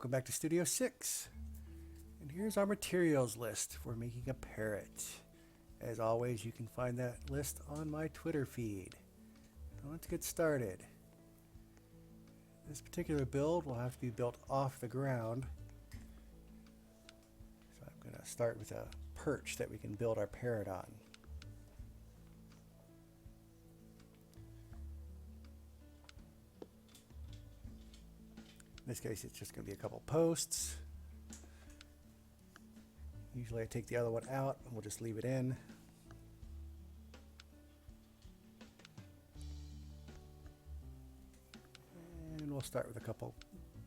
Welcome back to Studio 6. And here's our materials list for making a parrot. As always, you can find that list on my Twitter feed. So let's get started. This particular build will have to be built off the ground. So I'm going to start with a perch that we can build our parrot on. In this case, it's just going to be a couple posts. Usually I take the other one out and we'll just leave it in. And we'll start with a couple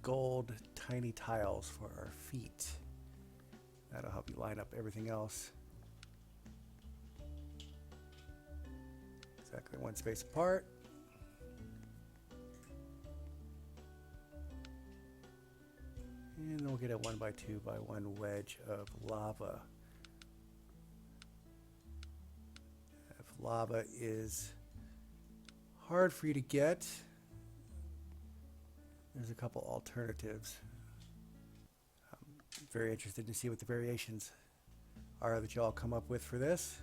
gold tiny tiles for our feet. That'll help you line up everything else. Exactly one space apart. And then we'll get a 1x2x1 wedge of lava. If lava is hard for you to get, there's a couple alternatives. I'm very interested to see what the variations are that you all come up with for this.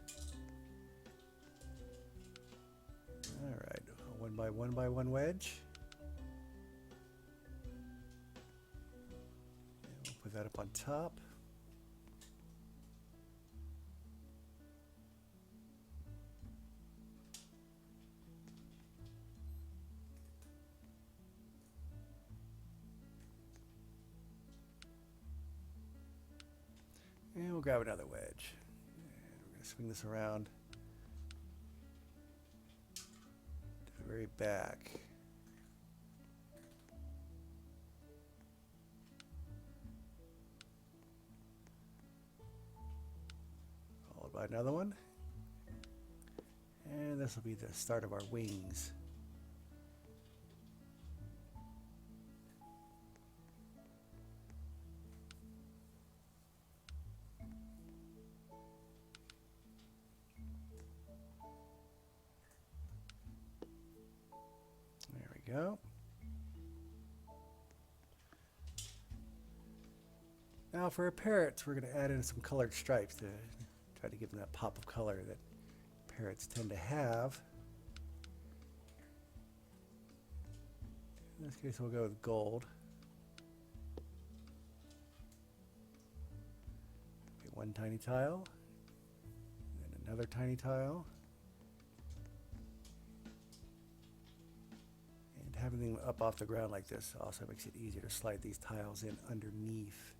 Alright, a 1x1x1 wedge. Put that up on top. And we'll grab another wedge. And we're going to swing this around to the very back. By another one, and this will be the start of our wings. There we go. Now for our parrots, we're going to add in some colored stripes to try to give them that pop of color that parrots tend to have. In this case, we'll go with gold. One tiny tile, then another tiny tile, and having them up off the ground like this also makes it easier to slide these tiles in underneath.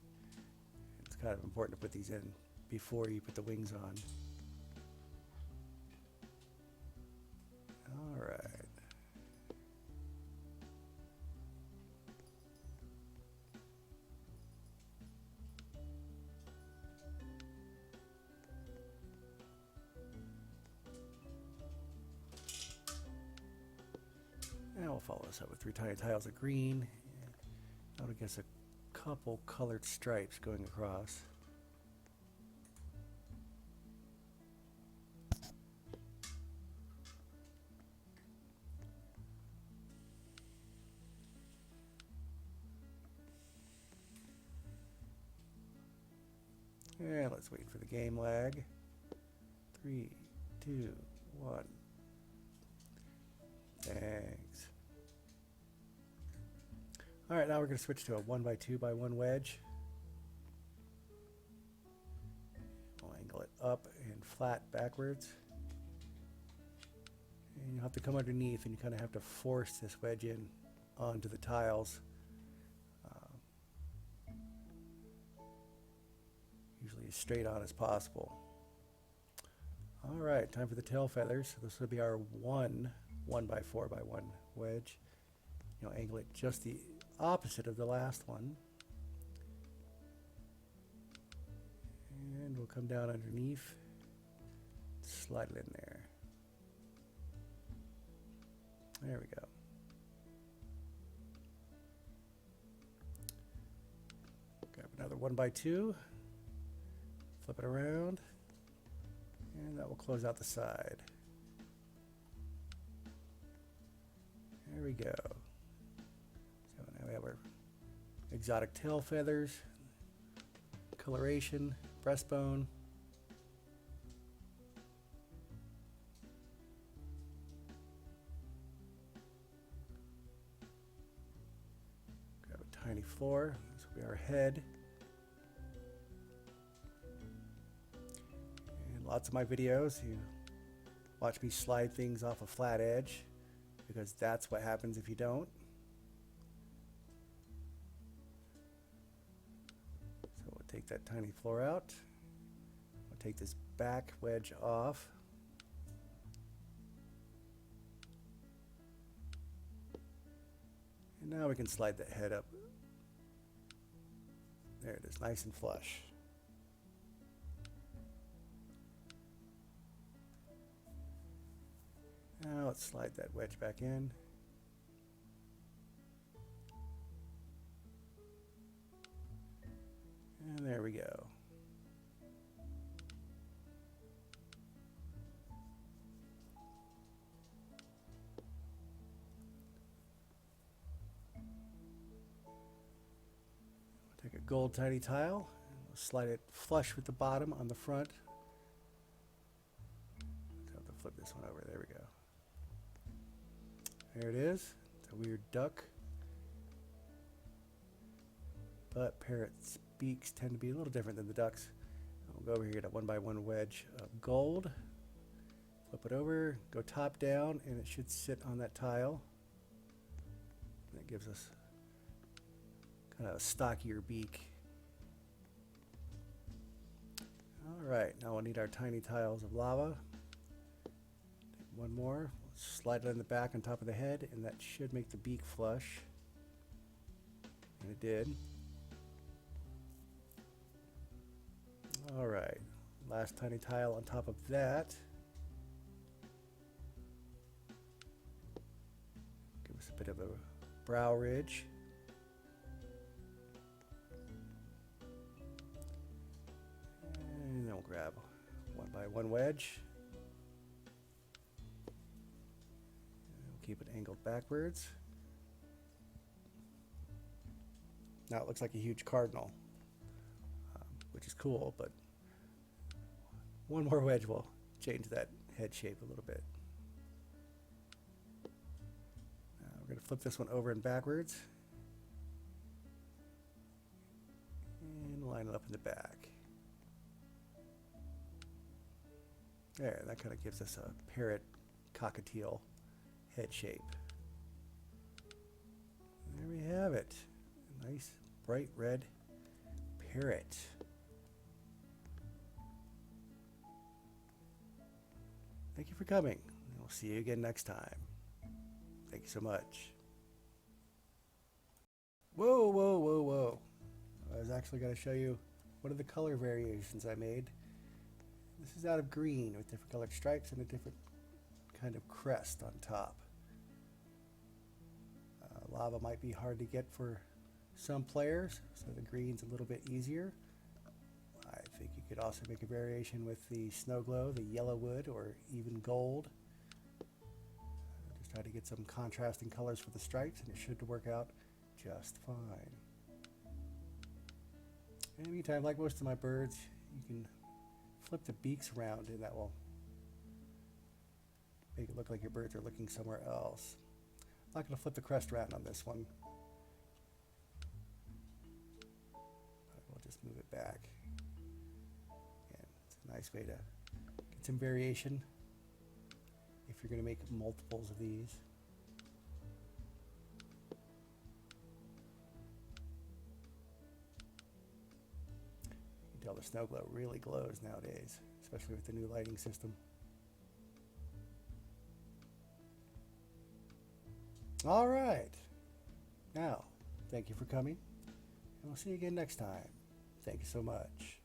It's kind of important to put these in before you put the wings on. All right. And we'll follow this up with 3 tiny tiles of green. I would guess a couple colored stripes going across. And let's wait for the game lag. 3, 2, 1. Thanks. Alright, now we're going to switch to a 1x2x1 wedge. We'll angle it up and flat backwards. And you'll have to come underneath and you kind of have to force this wedge in onto the tiles. Usually as straight on as possible. Alright, time for the tail feathers. So this will be our 1x4x1 wedge. You'll angle it just the opposite of the last one. And we'll come down underneath, slide it in there. There we go. Grab another 1x2. Flip it around, and that will close out the side. There we go. So now we have our exotic tail feathers, coloration, breastbone. Grab a tiny floor. This will be our head. And lots of my videos, you watch me slide things off a flat edge, because that's what happens if you don't. So we'll take that tiny floor out. We'll take this back wedge off. And now we can slide that head up. There it is, nice and flush. Now let's slide that wedge back in. And there we go. We'll take a gold tiny tile and we'll slide it flush with the bottom on the front. Let's have to flip this one over. There we go. There it is. It's a weird duck. But parrots' beaks tend to be a little different than the ducks. We'll go over here, get a 1x1 wedge of gold. Flip it over, go top down, and it should sit on that tile. And that gives us kind of a stockier beak. Alright, now we'll need our tiny tiles of lava. Take one more. Slide it in the back on top of the head, and that should make the beak flush. And it did. Alright, last tiny tile on top of that. Give us a bit of a brow ridge. And then we'll grab 1x1 wedge. Keep it angled backwards. Now it looks like a huge cardinal, which is cool, but one more wedge will change that head shape a little bit. Now we're going to flip this one over and backwards and line it up in the back. There, that kind of gives us a parrot cockatiel head shape. There we have it. A nice bright red parrot. Thank you for coming. We'll see you again next time. Thank you so much. Whoa, whoa, whoa, whoa. I was actually going to show you one of the color variations I made. This is out of green with different colored stripes and a different kind of crest on top. Lava might be hard to get for some players, so the green's a little bit easier. I think you could also make a variation with the snow glow, the yellow wood, or even gold. Just try to get some contrasting colors for the stripes, and it should work out just fine. In the meantime, like most of my birds, you can flip the beaks around, and that will make it look like your birds are looking somewhere else. I'm not going to flip the crest around on this one. We'll just move it back. Again, it's a nice way to get some variation if you're going to make multiples of these. You can tell the snow glow really glows nowadays, especially with the new lighting system. All right. Now, thank you for coming, and we'll see you again next time. Thank you so much.